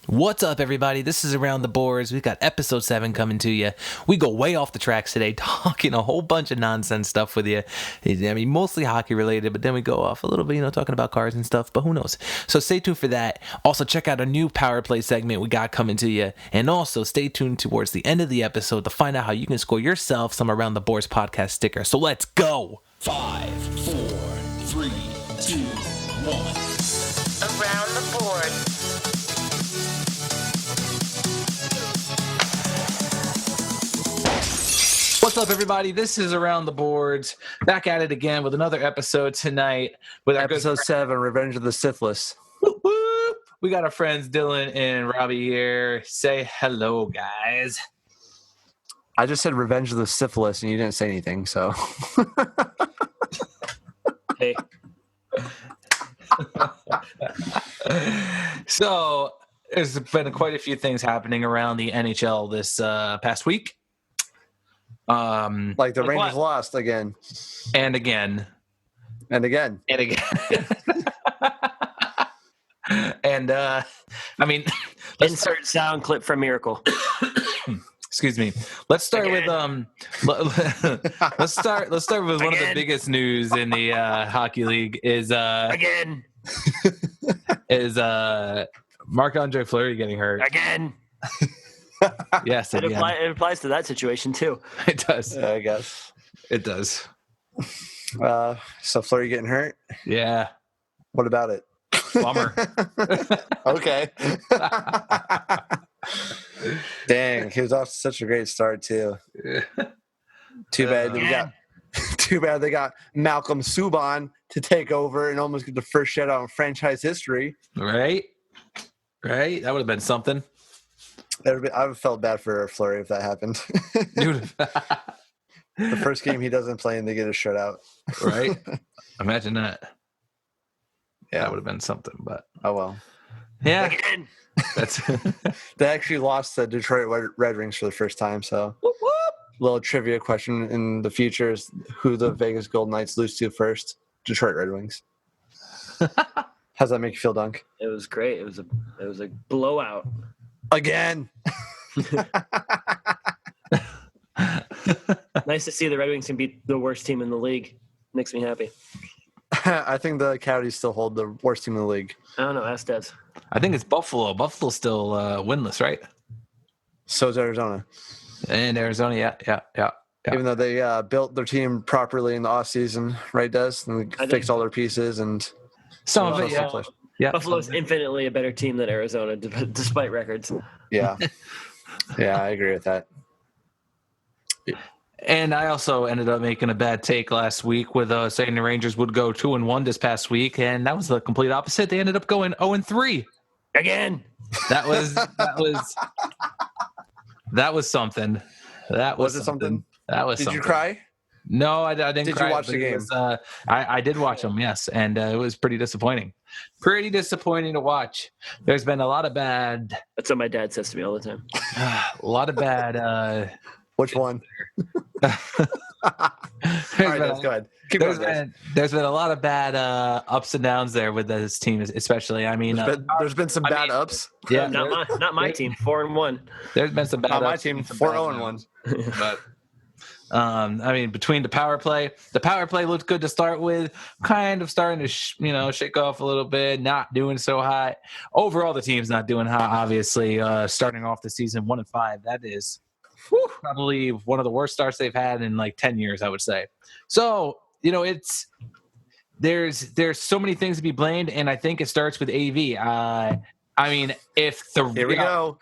What's up, everybody? This is Around the Boards. We've got episode 7 coming to you. We go way off the tracks today, talking a whole bunch of nonsense stuff with you. I mean, mostly hockey related, but then we go off a little bit, talking about cars and stuff, but who knows? So stay tuned for that. Also, check out a new Power Play segment we got coming to you. And also, stay tuned towards the end of the episode to find out how you can score yourself some Around the Boards podcast sticker. So let's go! 5, 4, 3, 2, 1. Around the Board. What's up, everybody? This is Around the Boards. Back at it again with another episode tonight. With our Episode 7, Revenge of the Syphilis. Whoop, whoop. We got our friends Dylan and Robbie here. Say hello, guys. I just said Revenge of the Syphilis, and you didn't say anything, so. Hey. So, there's been quite a few things happening around the NHL this past week. Like the Rangers what? lost again. And again. And again. And again. And, I mean... Insert sound clip from Miracle. Excuse me. Let's start with let's start with one of the biggest news in the hockey league is Again. Marc-Andre Fleury getting hurt. Again. Yes, It again. applies to that situation, too. It does. I guess. It does. So Fleury getting hurt? Yeah. What about it? Bummer. Okay. Dang, he was off to such a great start, too. Too bad they got Malcolm Subban to take over and almost get the first shutout in franchise history. Right? That would have been something. I would have felt bad for Fleury if that happened. Dude. The first game he doesn't play and they get a shutout. Right? Imagine that. Yeah. That would have been something, but Oh, well. yeah. Again. That's They actually lost the Detroit Red Wings for the first time, so Whoop, whoop. little trivia question in the future is who the Vegas Golden Knights lose to first? Detroit Red Wings. How's that make you feel, Dunk? It was great. It was a blowout. Again. Nice to see the Red Wings can beat the worst team in the league. Makes me happy. I think the Coyotes still hold the worst team in the league. I don't know. Ask Dez. I think it's Buffalo. Buffalo's still winless, right? So is Arizona. And Arizona, yeah. Even though they built their team properly in the offseason, right, Des? And I fixed think- all their pieces and Some of it, Yeah. yeah. Yeah. Buffalo's infinitely a better team than Arizona, despite records. yeah. Yeah, I agree with that. And I also ended up making a bad take last week with saying the Rangers would go 2-1 this past week, and that was the complete opposite. They ended up going 0-3. Again. That was something. That was it something? That was. Did something. you cry? No, I didn't. Did cry, you watch but the it game? was, I did watch them, yes, and it was pretty disappointing. Pretty disappointing to watch. There's been a lot of bad. That's what my dad says to me all the time. A lot of bad. Which one? All right, Des, go ahead. Keep going, Des. There's been a lot of bad ups and downs there with this team, especially. I mean, There's been some bad ups. yeah, Not my team. 4-1. there's been some bad Not my ups team. and some 4-0-1. bad downs. But I mean, between the power play looked good to start with, kind of starting to shake off a little bit, not doing so hot. Overall, the team's not doing hot. Obviously, starting off the season 1-5, that is probably one of the worst starts they've had in like 10 years, I would say. So it's there's so many things to be blamed, and I think it starts with AV. I mean, if the Here we go.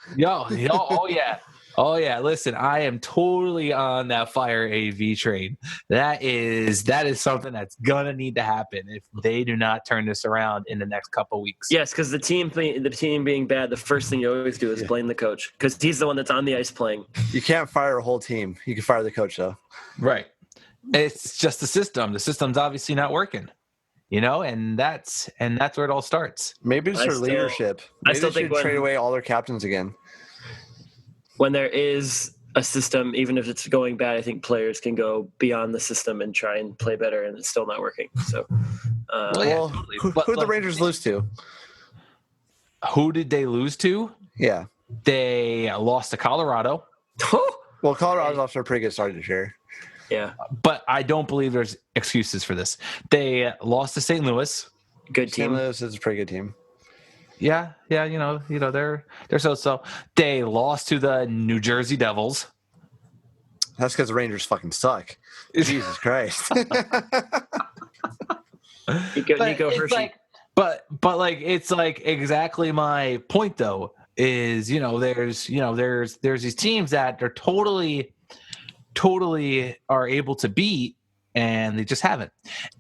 Oh yeah, listen, I am totally on that fire AV train. That is something that's gonna need to happen if they do not turn this around in the next couple weeks. Yes, because the team being bad, the first thing you always do is blame the coach because he's the one that's on the ice playing. You can't fire a whole team. You can fire the coach, though. Right. It's just the system. The system's obviously not working. And that's where it all starts. Maybe it's their leadership. Maybe still they think should trade away all their captains again. When there is a system, even if it's going bad, I think players can go beyond the system and try and play better, and it's still not working. So, Well, totally. who did the Rangers lose to? Who did they lose to? Yeah. They lost to Colorado, Well, Colorado's off to a pretty good start this year. Yeah, but I don't believe there's excuses for this. They lost to St. Louis. good St. team. Louis is a pretty good team. Yeah, they're so. They lost to the New Jersey Devils. That's because the Rangers fucking suck. Jesus Christ. Nico it's Hershey. like, but like it's like exactly my point though. Is there's these teams that are totally are able to beat, and they just haven't.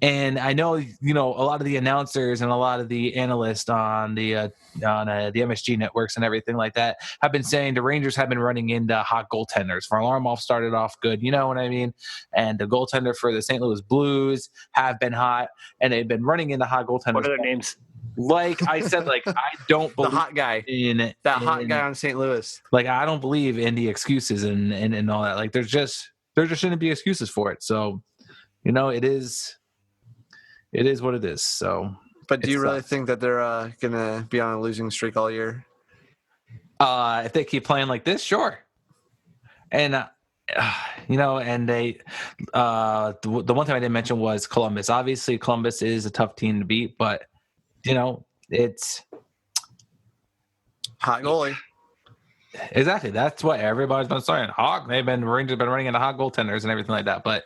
And I know a lot of the announcers and a lot of the analysts on the MSG networks and everything like that have been saying the Rangers have been running into hot goaltenders. Varlamov started off good, you know what I mean? And the goaltender for the St. Louis Blues have been hot, and they've been running into hot goaltenders. What are their names? Like I said, like I don't believe the hot guy. Hot guy on St. Louis. Like I don't believe in the excuses and all that. Like there just shouldn't be excuses for it. So, it is what it is. So, but do you really think that they're gonna be on a losing streak all year? If they keep playing like this, sure. And and they the one thing I didn't mention was Columbus. Obviously, Columbus is a tough team to beat, but it's hot goalie. Exactly. That's what everybody's been saying. Rangers have been running into hot goaltenders and everything like that. But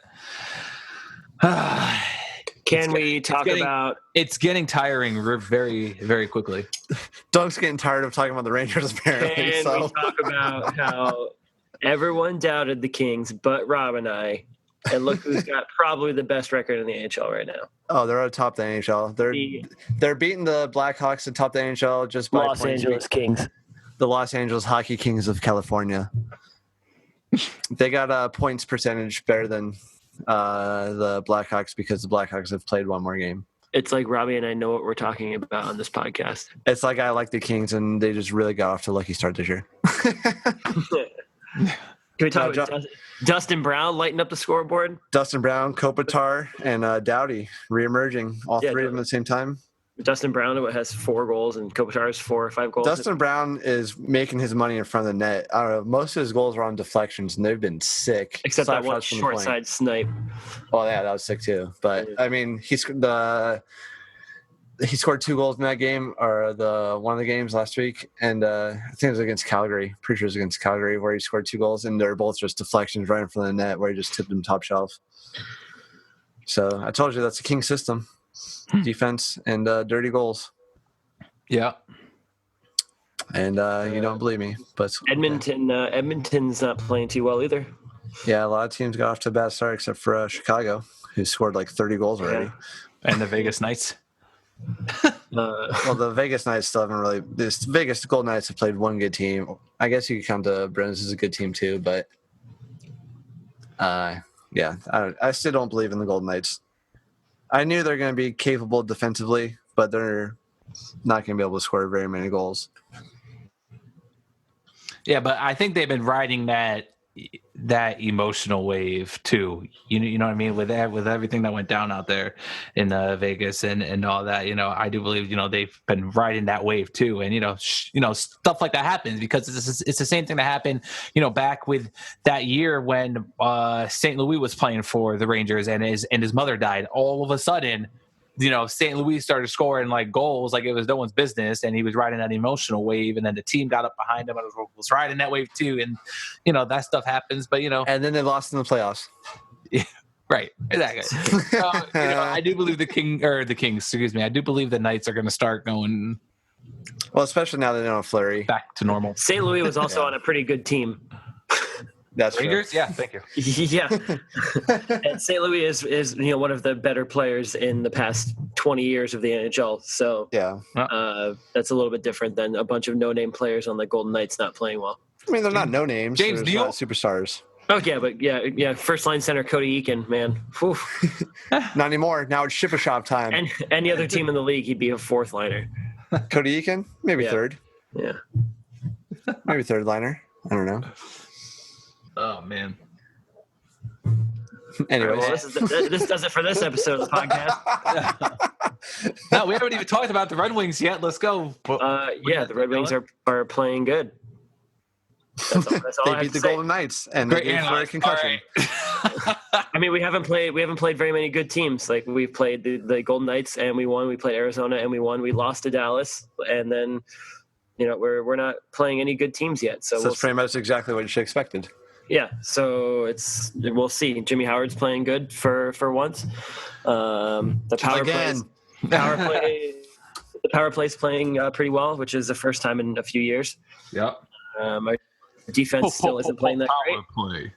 can we talk about? It's getting tiring very, very quickly. Doug's getting tired of talking about the Rangers, apparently. Can we talk about how everyone doubted the Kings, but Rob and I, and look who's got probably the best record in the NHL right now. Oh, they're atop the NHL. They're beating the Blackhawks atop the NHL just by Los Angeles Kings. The Los Angeles Hockey Kings of California. They got a points percentage better than the Blackhawks because the Blackhawks have played one more game. It's like Robbie and I know what we're talking about on this podcast. It's like I like the Kings, and they just really got off to a lucky start this year. Can we talk about Dustin Brown lighting up the scoreboard? Dustin Brown, Kopitar, and Doughty reemerging. All three of them at the same time. Dustin Brown has 4 goals, and Kopitar has 4 or 5 goals. Dustin Brown is making his money in front of the net. I don't know. Most of his goals are on deflections, and they've been sick. Except that one short side snipe. Oh, yeah, that was sick too. But, I mean, he scored 2 goals in that game, or one of the games last week, and I think it was against Calgary. Pretty sure it was against Calgary, where he scored 2 goals, and they're both just deflections right in front of the net, where he just tipped them top shelf. So I told you that's a king system: defense and dirty goals. Yeah. And you don't believe me, but Edmonton's not playing too well either. Yeah, a lot of teams got off to a bad start, except for Chicago, who scored like 30 goals already, and the Vegas Knights. Well, the Vegas Knights still haven't really. This Vegas Golden Knights have played one good team. I guess you could count the Bruins as a good team too, but yeah, I still don't believe in the Golden Knights. I knew they're going to be capable defensively, but they're not going to be able to score very many goals. Yeah, but I think they've been riding that emotional wave too. You know what I mean, with everything that went down out there in Vegas and all that. I do believe they've been riding that wave too, and stuff like that happens because it's the same thing that happened back with that year when St. Louis was playing for the Rangers and his mother died. All of a sudden, St. Louis started scoring like goals like it was no one's business, and he was riding that emotional wave, and then the team got up behind him and was riding that wave too, and that stuff happens. But and then they lost in the playoffs. Yeah, right, exactly. I do believe the Kings. Excuse me. I do believe the Knights are going to start going. Well, especially now that they don't have Fleury back to normal. St. Louis was also on a pretty good team. That's Rangers, true. Yeah, thank you. Yeah, and St. Louis is one of the better players in the past 20 years of the NHL. So yeah, that's a little bit different than a bunch of no-name players on the Golden Knights not playing well. I mean, they're not no names. James Deal, superstars. Oh yeah, but yeah. First line center Cody Eakin, man. Not anymore. Now it's ship a shop time. And any other team in the league, he'd be a fourth liner. Cody Eakin, maybe third. Yeah, maybe third liner. I don't know. Oh man. Anyways, Well, this does it for this episode of the podcast. No, we haven't even talked about the Red Wings yet. Let's go. Yeah, the Red Wings are playing good. That's all they I have beat to the say. Golden Knights and they gave Fleury a concussion. I mean, we haven't played very many good teams. Like we've played the Golden Knights and we won. We played Arizona and we won. We lost to Dallas, and then we're not playing any good teams yet. So it's pretty much exactly what you should expected. Yeah, so we'll see. Jimmy Howard's playing good for once. The power play's playing pretty well, which is the first time in a few years. Yep. Our defense still isn't playing that great.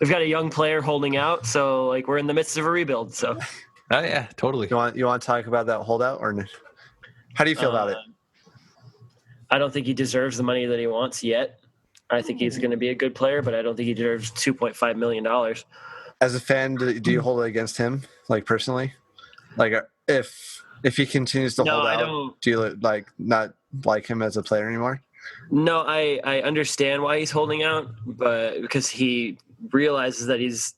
We've got a young player holding out, so like we're in the midst of a rebuild. So. Oh yeah, totally. You want to talk about that holdout, or how do you feel about it? I don't think he deserves the money that he wants yet. I think he's going to be a good player, but I don't think he deserves $2.5 million. As a fan, do you hold it against him, like personally? Like if he continues to hold out, do you not like him as a player anymore? No, I understand why he's holding out, but because he realizes that is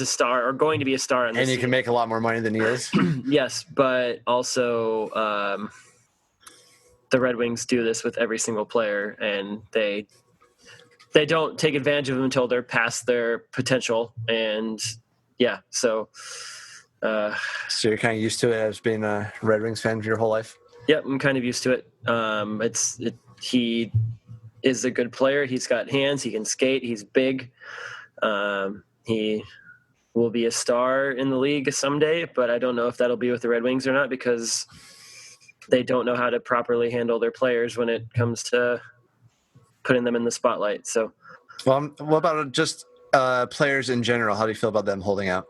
a star or going to be a star, and he can make a lot more money than he is. Yes, but also the Red Wings do this with every single player, and they don't take advantage of them until they're past their potential. And yeah, so you're kind of used to it as being a Red Wings fan for your whole life. Yep, I'm kind of used to it. He is a good player. He's got hands. He can skate. He's big. He will be a star in the league someday, but I don't know if that'll be with the Red Wings or not, because they don't know how to properly handle their players when it comes to putting them in the spotlight. So, well, what about just players in general? How do you feel about them holding out?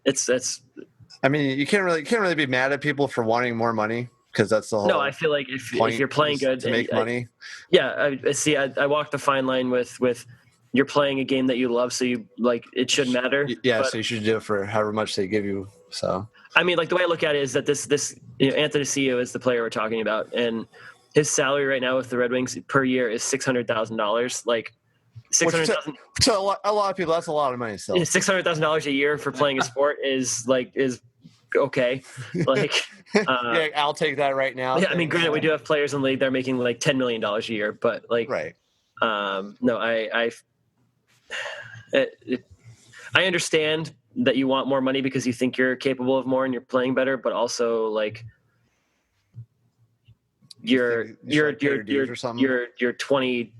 It's. I mean, you can't really be mad at people for wanting more money, because that's the whole. No, I feel like if you're playing good to make money. I walk the fine line with you're playing a game that you love, so you like it should matter. Yeah, so you should do it for however much they give you. So I mean, like the way I look at it is that this Anthony Cio is the player we're talking about, and his salary right now with the Red Wings per year is $600,000. Like $600,000. To a lot of people, that's a lot of money still. $600,000 a year for playing a sport is okay. Like yeah, I'll take that right now. Yeah, I mean, granted, we do have players in the league that are making like $10 million a year, but like, right. No, I understand that you want more money because you think you're capable of more and you're playing better, but also like you're 20,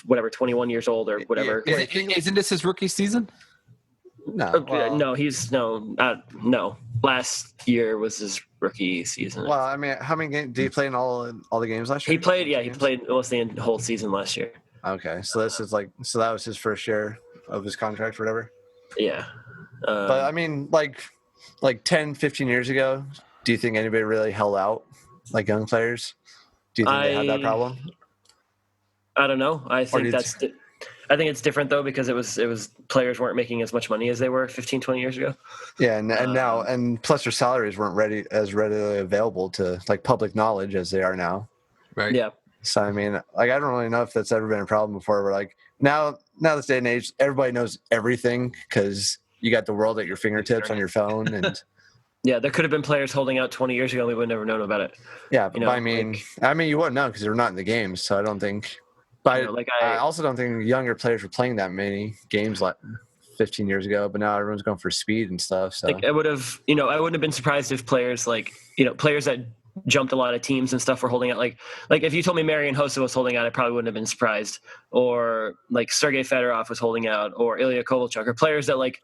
whatever, 21 years old or whatever. Yeah. Isn't this his rookie season? No, well, no. Last year was his rookie season. Well, I mean, how many games did he play in all the games last year? He played almost the whole season last year. Okay, so this is that was his first year of his contract or whatever. Yeah. But I mean, like 10, 15 years ago, do you think anybody really held out, like young players? Do you think they had that problem? I don't know. I think it's different though, because it was players weren't making as much money as they were 15, 20 years ago. Yeah, and now plus their salaries weren't readily available to like public knowledge as they are now. Right. Yeah. So I mean, like I don't really know if that's ever been a problem before. We're like now this day and age, everybody knows everything because you got the world at your fingertips on your phone, and yeah, there could have been players holding out 20 years ago and we would never known about it. Yeah, but I mean, you wouldn't know because they're not in the games, so I don't think. But I also don't think younger players were playing that many games like 15 years ago. But now everyone's going for speed and stuff. So I wouldn't have been surprised if players players that jumped a lot of teams and stuff were holding out. Like if you told me Marian Hossa was holding out, I probably wouldn't have been surprised. Or like Sergei Fedorov was holding out, or Ilya Kovalchuk, or players that like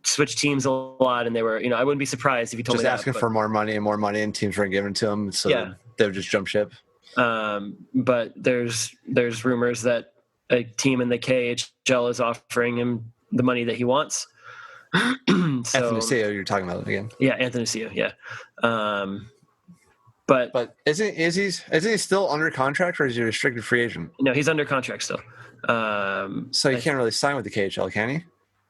switch teams a lot, and they were I wouldn't be surprised if you told me just asking for more money, and teams weren't giving to them, so they would just jump ship. But there's rumors that a team in the KHL is offering him the money that he wants. Anthony Cio, you're talking about again? Yeah, Anthony Cio. Yeah. But is he still under contract, or is he a restricted free agent? No, he's under contract still. So he can't really sign with the KHL, can he?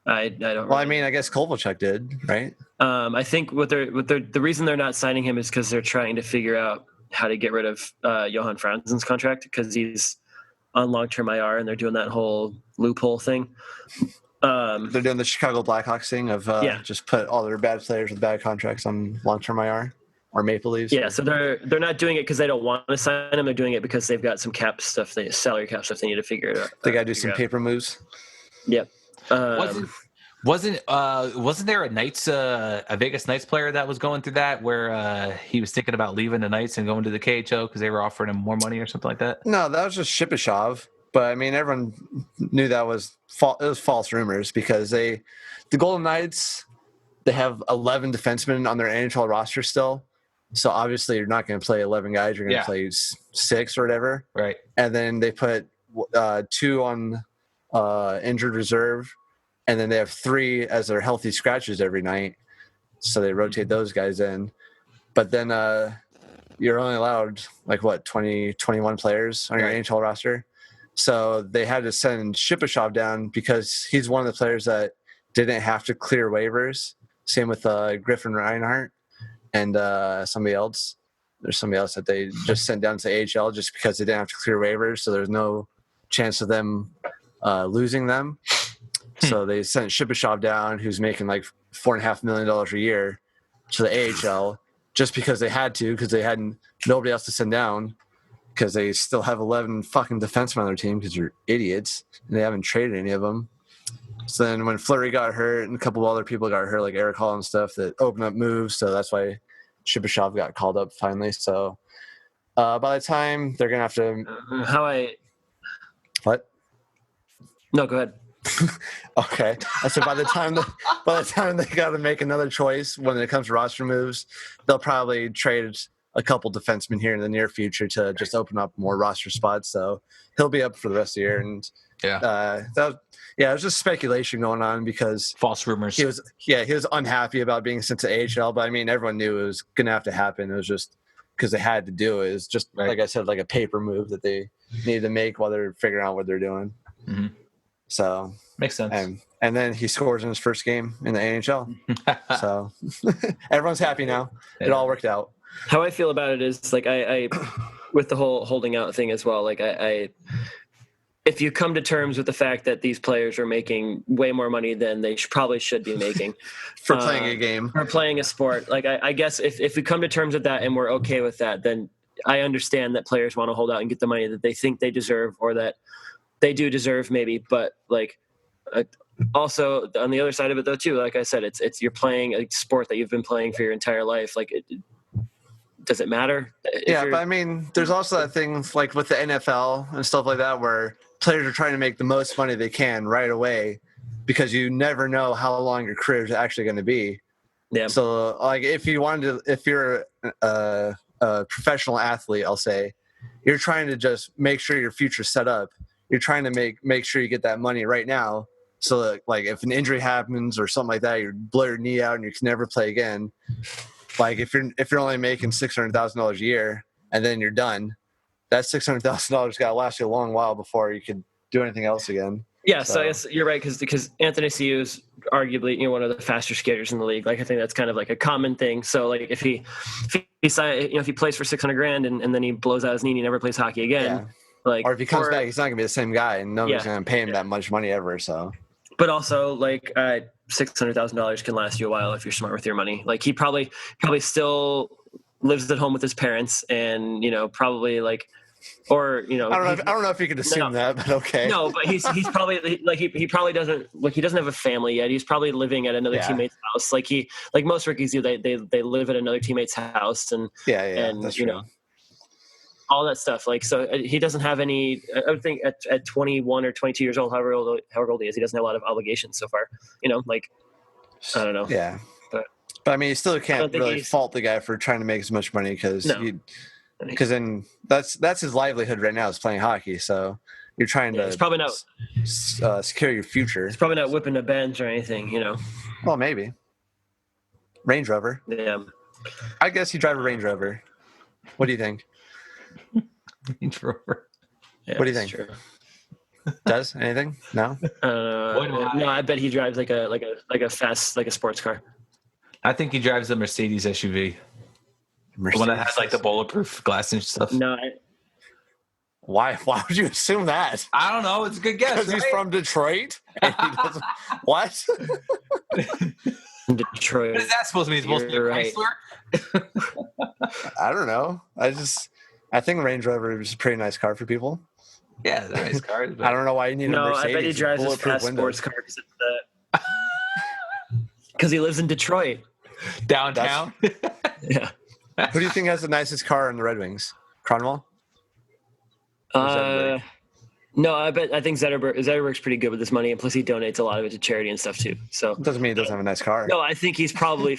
I don't. Well, I mean, I guess Kovalchuk did, right? I think the reason they're not signing him is because they're trying to figure out how to get rid of Johan Franzen's contract because he's on long-term IR, and they're doing that whole loophole thing. They're doing the Chicago Blackhawks thing of just put all their bad players with bad contracts on long-term IR or Maple Leafs. Yeah, so they're not doing it because they don't want to sign them. They're doing it because they've got some salary cap stuff they need to figure it out. They got to do some paper moves. Yep. Wasn't there a Vegas Knights player that was going through that where he was thinking about leaving the Knights and going to the KHL because they were offering him more money or something like that? No, that was just Shipachyov. But I mean, everyone knew that was false rumors because the Golden Knights, they have 11 defensemen on their NHL roster still. So obviously you're not going to play 11 guys. You're going to play 6 or whatever. Right. And then they put 2 on injured reserve. And then they have 3 as their healthy scratches every night. So they rotate those guys in. But then you're only allowed 20, 21 players on your NHL roster. So they had to send Shipachyov down because he's one of the players that didn't have to clear waivers. Same with Griffin Reinhart and somebody else. There's somebody else that they just sent down to the AHL just because they didn't have to clear waivers. So there's no chance of them losing them. So they sent Shipachyov down, who's making like $4.5 million a year, to the AHL just because they had to, because they had nobody else to send down, because they still have 11 fucking defensemen on their team because you're idiots and they haven't traded any of them. So then when Fleury got hurt and a couple of other people got hurt, like Eric Hall and stuff, that opened up moves. So that's why Shipachyov got called up finally. So by the time they're going to have to... What? No, go ahead. Okay. So by the time they got to make another choice when it comes to roster moves, they'll probably trade a couple defensemen here in the near future to just open up more roster spots. So he'll be up for the rest of the year. And it was just speculation going on because false rumors. He was unhappy about being sent to AHL, but I mean, everyone knew it was going to have to happen. It was just because they had to do it. It was just, like I said, like a paper move that they needed to make while they're figuring out what they're doing. Mm-hmm. So makes sense. And then he scores in his first game in the NHL. So everyone's happy now. It all worked out. How I feel about it is like I with the whole holding out thing as well. Like I if you come to terms with the fact that these players are making way more money than they probably should be making for playing a game, for playing a sport, like I guess if we come to terms with that and we're okay with that, then I understand that players want to hold out and get the money that they think they deserve or that they do deserve maybe, but like also on the other side of it though too, like I said, it's you're playing a sport that you've been playing for your entire life. Like, does it matter? Yeah, but I mean, there's also that thing like with the NFL and stuff like that where players are trying to make the most money they can right away because you never know how long your career is actually going to be. Yeah. So like if you're a professional athlete, I'll say, you're trying to just make sure your future's set up. You're trying to make sure you get that money right now. So that, like if an injury happens or something like that, you blow your knee out and you can never play again. Like if you're only making $600,000 a year and then you're done, that $600,000 got to last you a long while before you could do anything else again. Yeah, so I guess you're right because Anthony Ciu is arguably one of the faster skaters in the league. Like I think that's kind of like a common thing. So like if he plays for $600,000 and then he blows out his knee and he never plays hockey again. Yeah. Like, or if he comes back, he's not gonna be the same guy, and nobody's gonna pay him that much money ever. So, but also like $600,000 can last you a while if you're smart with your money. Like he probably still lives at home with his parents, and probably like, or I don't know if you could assume that, but okay. No, but he's probably like he probably doesn't he doesn't have a family yet. He's probably living at another teammate's house. Like most rookies do, they live at another teammate's house, and that's true. All that stuff. Like, so he doesn't have any, I would think at 21 or 22 years old, however old he is, he doesn't have a lot of obligations so far, like, I don't know. Yeah. But I mean, you still can't really fault the guy for trying to make as much money because then that's his livelihood right now is playing hockey. So you're trying to he's probably not, secure your future. He's probably not whipping a Benz or anything, Well, maybe. Range Rover. Yeah. I guess you drive a Range Rover. What do you think? Range Rover. Yeah, what do you think? True. Does anything? No. No, I bet he drives like a fast, like a sports car. I think he drives a Mercedes SUV. The one that has like the bulletproof glass and stuff. No, Why would you assume that? I don't know. It's a good guess. Because he's from Detroit. And he doesn't, what? Detroit. What is that supposed to be? It's supposed to be a You're right. Chrysler? I don't know. I think Range Rover is a pretty nice car for people. Yeah, they're nice cars. I don't know why you need a No, Mercedes. I bet he with drives his bulletproof fast windows. sports car because he lives in Detroit. Downtown. Yeah. Who do you think has the nicest car in the Red Wings? Cronwall? Zetterberg? No, I think Zetterberg's pretty good with his money, and plus he donates a lot of it to charity and stuff too. So Doesn't mean he doesn't have a nice car. no, I think he's probably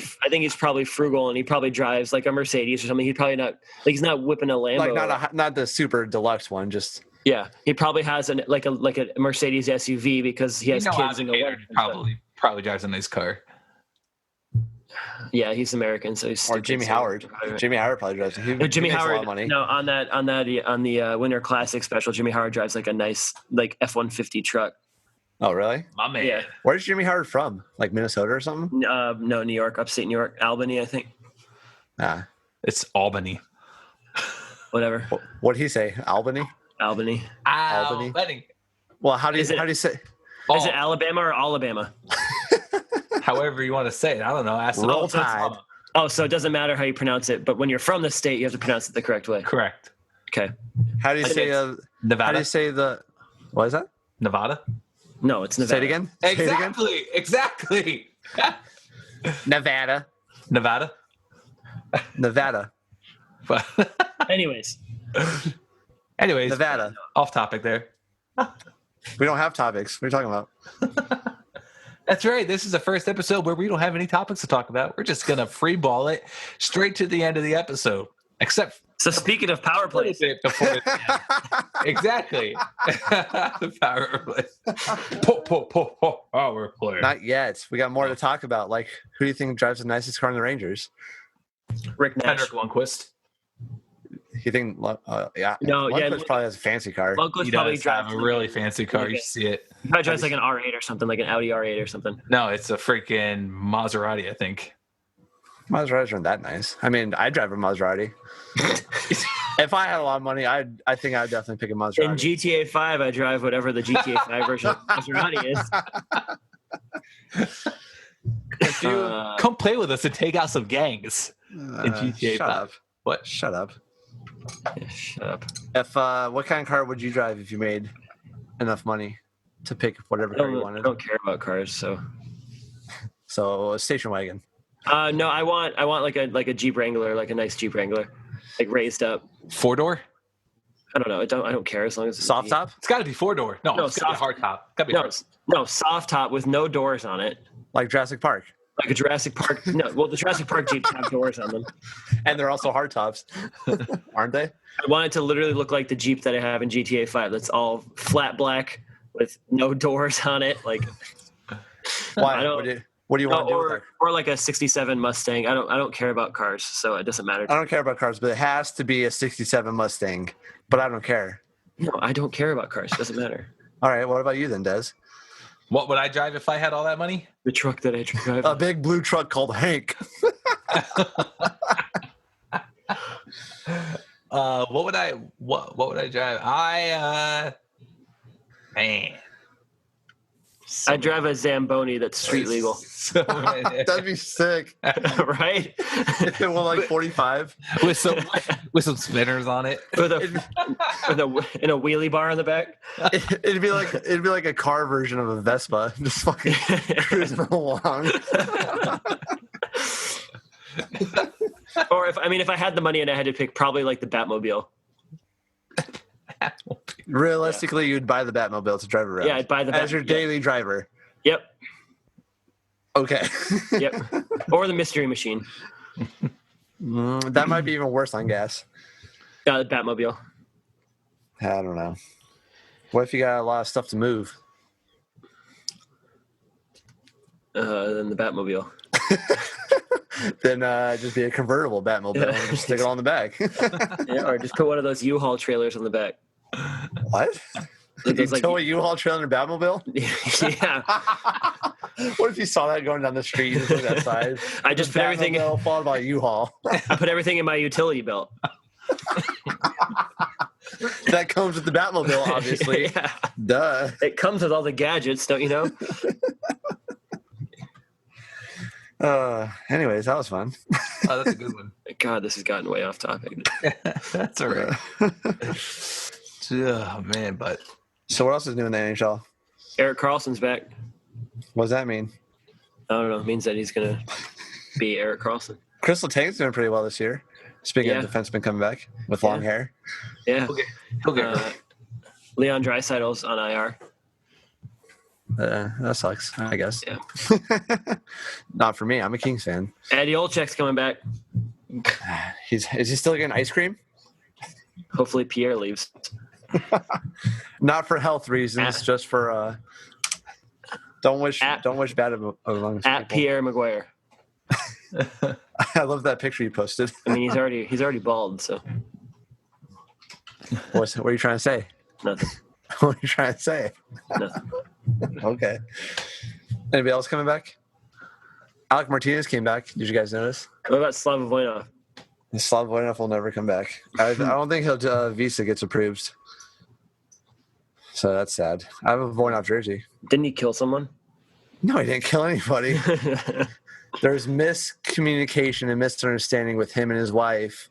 frugal, and he probably drives like a Mercedes or something. He's probably not like he's not whipping a Lambo. Like not the super deluxe one, just Yeah, he probably has a Mercedes SUV because he has kids in the Alligator probably drives a nice car. Yeah, he's American, so he's or stupid, Jimmy so- Howard. Jimmy Howard probably drives. He Jimmy makes a lot Howard. of money. No, on the Winter Classic special, Jimmy Howard drives like a nice like F-150 truck. Oh, really? My man. Yeah. Where's Jimmy Howard from? Like Minnesota or something? No, New York, upstate New York, Albany, I think. Ah. It's Albany. Whatever, What'd he say? Albany? Albany. Albany. Well, how do Is it- you say? Is it Alabama or Alabama? However you want to say it. I don't know. Ask the Roll so it's- Tide. Oh, so it doesn't matter how you pronounce it, but when you're from the state, you have to pronounce it the correct way. Correct. Okay. How do you I think say? it's How do Nevada. you say the? What is that? Nevada. No, it's Nevada. Say it again. Say it again. Exactly. Nevada. Nevada. Nevada. Anyways, Anyways, Nevada. off topic there. We don't have topics. What are you talking about? That's right. This is the first episode where we don't have any topics to talk about. We're just gonna free ball it straight to the end of the episode. Except so speaking of power a little plays, bit before exactly. The power play. Power play. Not yet. We got more to talk about. Like, who do you think drives the nicest car in the Rangers? Rick Nash. Hendrik Lundqvist. You think? Yeah. No, yeah, Lundqvist probably has a fancy car. Lundqvist He probably does have drives a really fancy car. You should see it. He probably drives like an R8 or something, like an Audi R8 or something. No, it's a freaking Maserati, I think. Maseratis aren't that nice. I mean, I drive a Maserati. If I had a lot of money, I think I'd definitely pick a Maserati. In GTA 5, I drive whatever the GTA 5 version of Maserati is. If you, Come play with us and take out some gangs in GTA shut 5. up. What? Shut up. Yeah, shut up. If what kind of car would you drive if you made enough money to pick whatever I car you don't, I wanted? don't care about cars, so. So a station wagon. No, I want like a Jeep Wrangler, like a nice Jeep Wrangler, like raised up. 4-door? I don't know. I don't care as long as it's Soft top? It's got to be 4-door. No, No, it's got to be soft- hard top. Got to be No, hard. no, soft top with no doors on it, Like Jurassic Park. like a Jurassic Park. No, well, the Jurassic Park Jeeps have doors on them. And they're also hard tops. Aren't they? I want it to literally look like the Jeep that I have in GTA 5. That's all flat black with no doors on it, like. Why? I don't- What do you want to do with it? or like a '67 Mustang. I don't care about cars, so it doesn't matter. I don't care about cars, but it has to be a 67 Mustang. But I don't care. No, I don't care about cars. It doesn't matter. All right, what about you then, Des? What would I drive if I had all that money? The truck that I drive. A big blue truck called Hank. What would I drive? Man. I drive a Zamboni that's street legal, That'd be sick. right? If it were like 45. with some spinners on it. in a wheelie bar on the back. It'd be like a car version of a Vespa, just fucking cruising along. Or if I had the money and I had to pick, probably like the Batmobile. Realistically, you'd buy the Batmobile to drive around. Yeah, I'd buy the as your yeah. daily driver. Yep, Okay. yep. Or the Mystery Machine. That might be even worse on gas. The Batmobile. I don't know. What if you got a lot of stuff to move? Then the Batmobile. Then just be a convertible Batmobile and just stick it on the back. Yeah, or just put one of those U-Haul trailers on the back. What? Like You those, like, tow a U-Haul trailer in a Batmobile? yeah. What if you saw that going down the street? You just looked outside. I just put everything. followed by U-Haul. I put everything in my utility belt. That comes with the Batmobile, obviously. Yeah. Duh. It comes with all the gadgets, don't you know? Anyways, that was fun. Oh, that's a good one. God, this has gotten way off topic. That's all right. Oh man, but So what else is new in the NHL? Eric Carlson's back. What does that mean? I don't know. It means that he's gonna be Eric Carlson. Crystal Tank's doing pretty well this year. Speaking of defensemen coming back with long hair. Yeah. okay. Leon Draisaitl's on IR. That sucks, I guess. Yeah. Not for me. I'm a Kings fan. Eddie Olczyk's coming back. Is he still getting ice cream? Hopefully Pierre leaves. Not for health reasons, just for don't wish bad among At people. Pierre Maguire. I love that picture you posted. I mean, he's already bald, so What are you trying to say? nothing. What are you trying to say? Nothing. Okay. Anybody else coming back? Alec Martinez came back. Did you guys notice? What about Slava Voinov? Slav Voinov will never come back. I don't think Visa gets approved. So that's sad. I have a Voinov jersey. Didn't he kill someone? No, he didn't kill anybody. There's miscommunication and misunderstanding with him and his wife,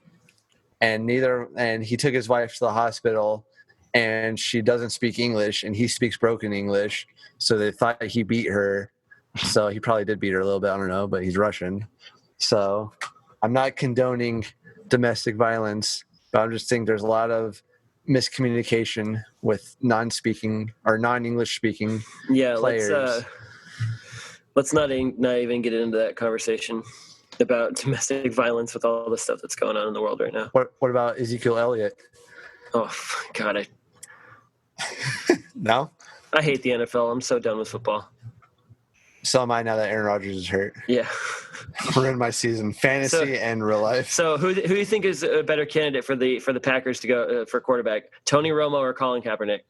and he took his wife to the hospital, and she doesn't speak English, and he speaks broken English, so they thought he beat her. So he probably did beat her a little bit, I don't know, but he's Russian. So I'm not condoning domestic violence, but I'm just saying there's a lot of miscommunication with non-speaking or non-English speaking players. Let's not even get into that conversation about domestic violence with all the stuff that's going on in the world right now. What about Ezekiel Elliott? Oh God, No? I hate the NFL. I'm so done with football. So am I now that Aaron Rodgers is hurt. Yeah. Ruined my season, fantasy and real life. So who do you think is a better candidate for the Packers to go for quarterback? Tony Romo or Colin Kaepernick?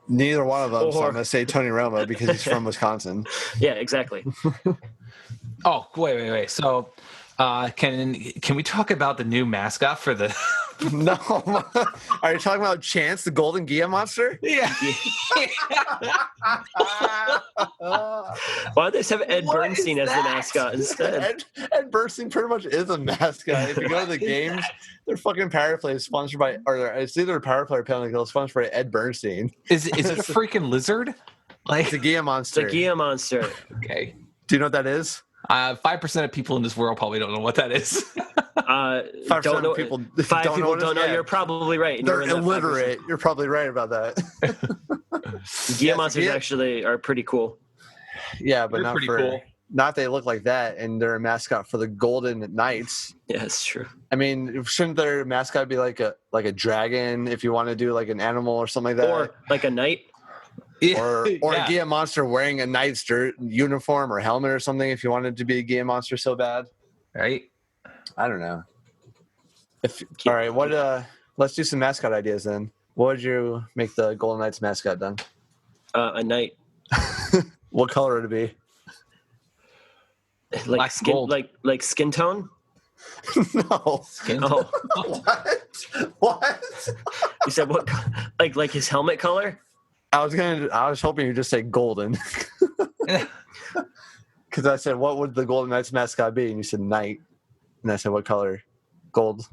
Neither one of them. So I'm going to say Tony Romo because he's from Wisconsin. Yeah, exactly. Oh, wait. So, can we talk about the new mascot for the? No. Are you talking about Chance, the Golden Gia monster? Yeah. Why don't they just have Ed Bernstein as the mascot instead? Ed Bernstein pretty much is a mascot. If you go to the games, their fucking Powerplay is sponsored by, or it's either a Powerplay or Penalty Kill sponsored by Ed Bernstein. Is it a freaking lizard? Like It's a Gia monster. It's a Gia monster. Okay. Do you know what that is? 5% of people in this world probably don't know what that is. 5% Don't know. of people Five don't people know. don't know. Yeah. You're probably right. They're You're in that 5%. illiterate. You're probably right about that. Gia monsters actually are pretty cool. Yeah, but They're not pretty for cool. not they look like that, and they're a mascot for the Golden Knights. Yeah, it's true. I mean, shouldn't their mascot be like a dragon if you want to do like an animal or something like that? Or like a knight. Or Yeah. a Gia monster wearing a knight's uniform or helmet or something if you wanted to be a Gia monster so bad. Right? I don't know. All right, let's do some mascot ideas then. What would you make the Golden Knights mascot then? A knight. What color would it be? Like Black skin, gold. like skin tone. No. Skin Oh, What? you said what? Like his helmet color? I was hoping you'd just say golden. Because I said, what would the Golden Knights mascot be? And you said knight. And I said, what color? Gold.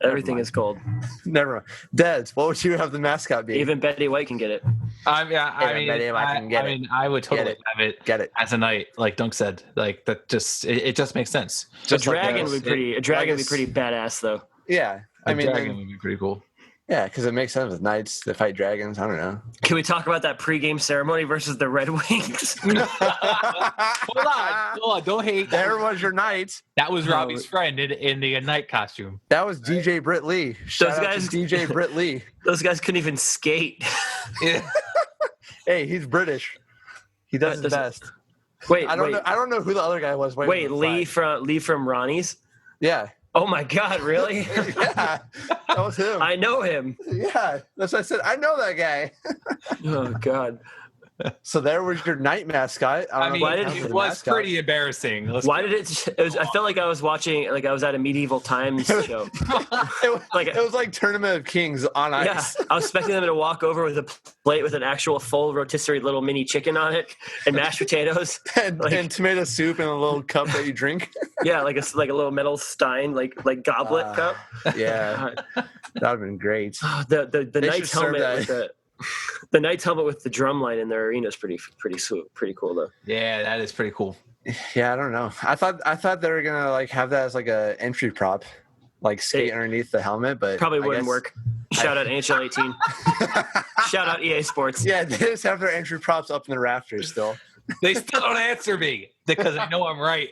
Everything is gold. Never mind. Deds, what would you have the mascot be? Even Betty White can get it. I can I would totally Get it. have it Get it. as a knight, like Dunk said. Like that just it just makes sense. Just a like dragon those. would be pretty. A dragon would be Like pretty badass, though. Yeah. A I mean, dragon would be pretty cool. yeah, because it makes sense with knights. They fight dragons. I don't know. Can we talk about that pregame ceremony versus the Red Wings? Hold on, don't hate. There was your knight. That was Robbie's friend in the knight costume. That was DJ Britt Lee. Shout out guys- to DJ Britt Lee. Those guys couldn't even skate. Yeah. Hey, he's British. He does his best. Wait, I don't know who the other guy was. wait, Lee from Ronnie's. Yeah. Oh my God, really? Yeah. That was him. I know him. Yeah. That's what I said. I know that guy. Oh God. So there was your night mascot. I I don't mean, know if counts it as a was mascot. pretty embarrassing. Why did it was, I felt like I was watching, like I was at a medieval times show. It was like Tournament of Kings on Yeah, ice. I was expecting them to walk over with a plate with an actual full rotisserie little mini chicken on it and mashed potatoes. And tomato soup in a little cup that you drink. Yeah, like a little metal stein, like goblet cup. Yeah, that would have been great. The They knight's should serve helmet with the knight's helmet with the drum line in their arena is pretty sweet, pretty cool though. Yeah, that is pretty cool. Yeah, I don't know. I thought they were gonna like have that as like a entry prop, like skate underneath the helmet, but Probably I wouldn't guess- work. Shout out NHL 18. Shout out EA Sports. Yeah, they just have their entry props up in the rafters still. They still don't answer me because I know I'm right.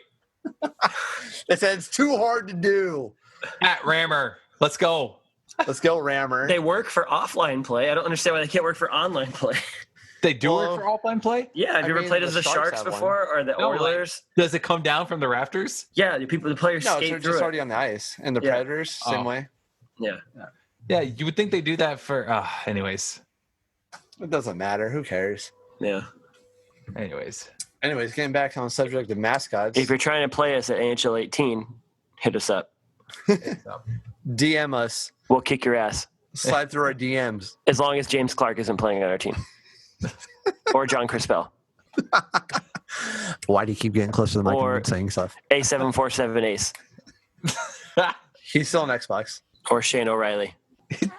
They said it's too hard to do. At Rammer, let's go. Let's go, Rammer. They work for offline play. I don't understand why they can't work for online play. They do Well, it for offline play. Yeah, have you ever mean, played the as the Sharks Sharks have one. before or the No, like- Oilers? Does it come down from the rafters? Yeah, the players no, skate it's through just it. already on the ice. And the Yeah. Predators, same Oh. way. Yeah. Yeah, you would think they do that for. Anyways, It doesn't matter. Who cares? Yeah. anyways. Anyways, getting back on the subject of mascots, If you're trying to play us at NHL 18, hit us up. DM us. We'll kick your ass. Slide through our DMs. As long as James Clark isn't playing on our team. Or John Crispell. Why do you keep getting closer to the mic Or- and saying stuff? A747 Ace. He's still on Xbox. Or Shane O'Reilly.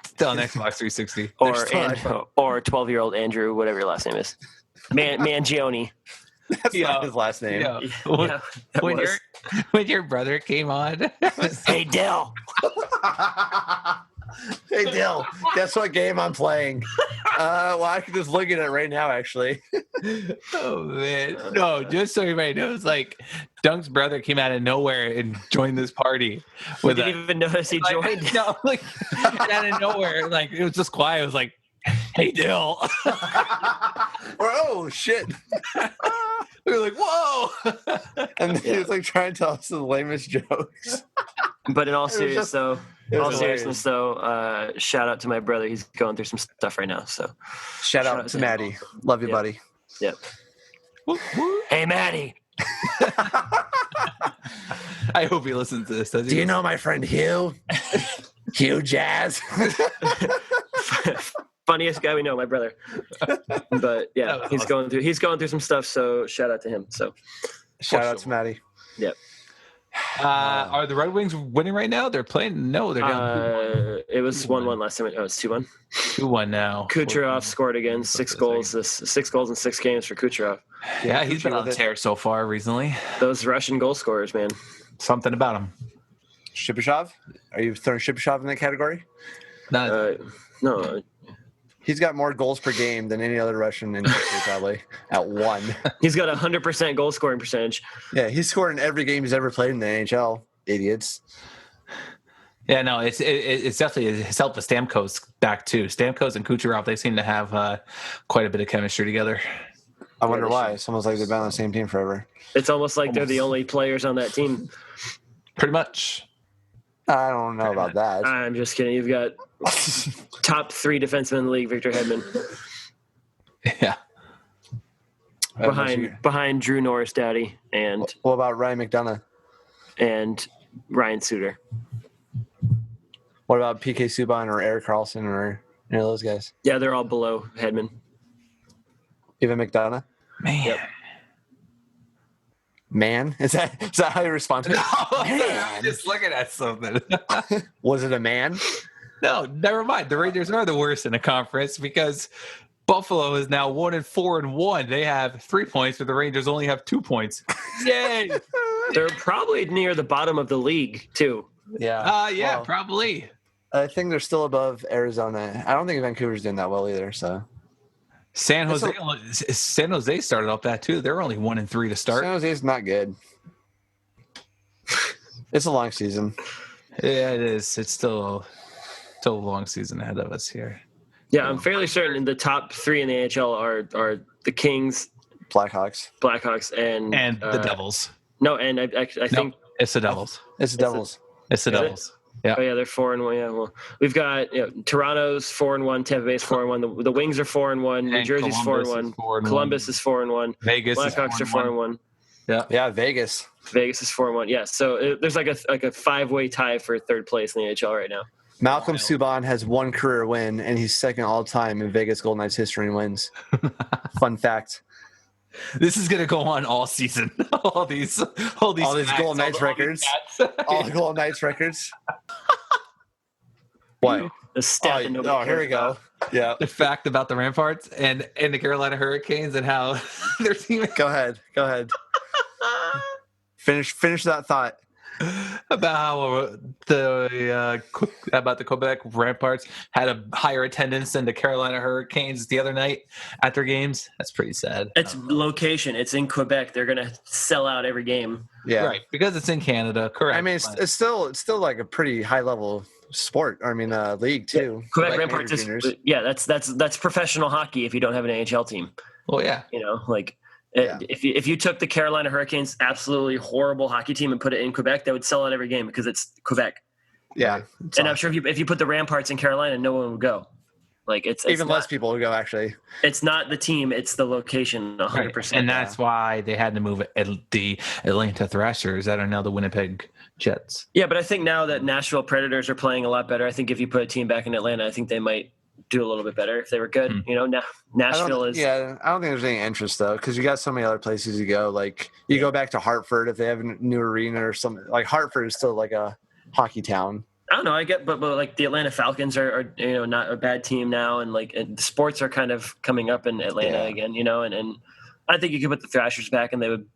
Still on Xbox 360. Or still on or 12-year-old Andrew, whatever your last name is. Mangione. That's Yeah. not his last name. Yeah. Yeah, that When was. when your brother came on, Hey, Dill. Hey, Dill, guess what game I'm playing? Well, I can just look at it right now, actually. oh man, no, just so everybody knows, like Dunk's brother came out of nowhere and joined this party We with didn't even notice he joined. no, like out of nowhere, like it was just quiet. It was like, "Hey, Dill." Or, oh, shit. We were like, "Whoa!" And then he was like trying to tell us the lamest jokes. But in all was seriousness, just- though, it was seriousness, though, shout out to my brother. He's going through some stuff right now. So, Shout out out to to Maddie. Love you, Yeah. buddy. yep. Hey, Maddie. I hope he listens to this. Does he? Do you know my friend Hugh? Hugh Jazz. Funniest guy we know, my brother. But yeah, That was he's awesome. going through some stuff. So shout out to him. So Shout out to Maddie. yep. Are the Red Wings winning right now? They're playing. No, they're down It was 1-1 last time. Oh, it's 2-1. 2-1 now. Kucherov scored again. 6 goals. 6 goals in 6 games for Kucherov. Yeah, he's been Kucherov on a with it. tear so far recently. Those Russian goal scorers, man. Something about him. Shipashov? Are you throwing Shipashov in that category? Not, No, He's got more goals per game than any other Russian in history, probably, at 1. he's got 100% goal scoring percentage. Yeah, he's scored in every game he's ever played in the NHL. Idiots. yeah, no, it's definitely it's helped with Stamkos back too. Stamkos and Kucherov, they seem to have quite a bit of chemistry together. I wonder they why. should. It's almost like they've been on the same team forever. It's almost like they're the only players on that team. Pretty much. I don't know about that. I'm just kidding. You've got top 3 defensemen in the league, Victor Hedman, Yeah. behind Drew Norris Daddy and What about Ryan McDonough? Ryan Suter. What about PK Subban or Eric Carlson or any of those guys? Yeah, they're all below Hedman. Even McDonough? Man. Yep. Man? Is that how you responded? I'm just looking at something. Was it a man? No, never mind. The Rangers are the worst in the conference because Buffalo is now 1-4-1. They have 3 points, but the Rangers only have 2 points. Yay! They're probably near the bottom of the league too. Yeah. Yeah, Well, probably. I think they're still above Arizona. I don't think Vancouver's doing that well either. So San It's Jose started off that too. They're only 1-3 to start. San Jose's not good. It's a long season. Yeah, it is. It's still a long season ahead of us here. Yeah, I'm fairly certain the top 3 in the NHL are the Kings, Blackhawks. Blackhawks, and And the Devils. No, and I think It's the Devils. It's the Devils. It's the Is it? Devils. Yeah. Oh yeah, they're 4-1. Yeah, well, we've got Toronto's 4-1, Tampa Bay's 4-1. The Wings are 4-1. New And Jersey's Columbus is 4-1. 4-1. Columbus is 4-1. Vegas is Blackhawks are 4-1. Yeah, Vegas. Vegas is 4-1. Yeah, so there's like a 5-way tie for third place in the NHL right now. Malcolm Subban has one career win, and he's second all time in Vegas Golden Knights history in wins. Fun fact. This is gonna go on all season. all these facts, Golden Knights records. All the Golden Knights records. What? The stat that nobody here we cares go. Yeah. The fact about the Ramparts and the Carolina Hurricanes and how their team Go ahead. Finish that thought. about how about the Quebec Ramparts had a higher attendance than the Carolina Hurricanes the other night at their games. That's pretty sad. It's location. It's in Quebec. They're gonna sell out every game. Yeah. Right, because it's in Canada. Correct. I mean, it's still like a pretty high level sport. I mean, league too. Quebec Like Ramparts juniors. is that's professional hockey if you don't have an AHL team. well, yeah. Yeah. If you took the Carolina Hurricanes absolutely horrible hockey team and put it in Quebec, they would sell out every game because it's Quebec. Yeah. And I'm sure if you put the Ramparts in Carolina, no one would go. Like it's Even not, less people would go, actually. It's not the team; it's the location. 100%. And that's why they had to move the Atlanta Thrashers that are now the Winnipeg Jets. Yeah, but I think now that Nashville Predators are playing a lot better, I think if you put a team back in Atlanta, I think they might do a little bit better if they were good. Now Nashville is. Yeah, I don't think there's any interest though, because you got so many other places you go. Like you go back to Hartford if they have a new arena or something. Like Hartford is still like a hockey town. I don't know. I get, but like the Atlanta Falcons are not a bad team now, and like the sports are kind of coming up in Atlanta again. And I think you could put the Thrashers back, and they would,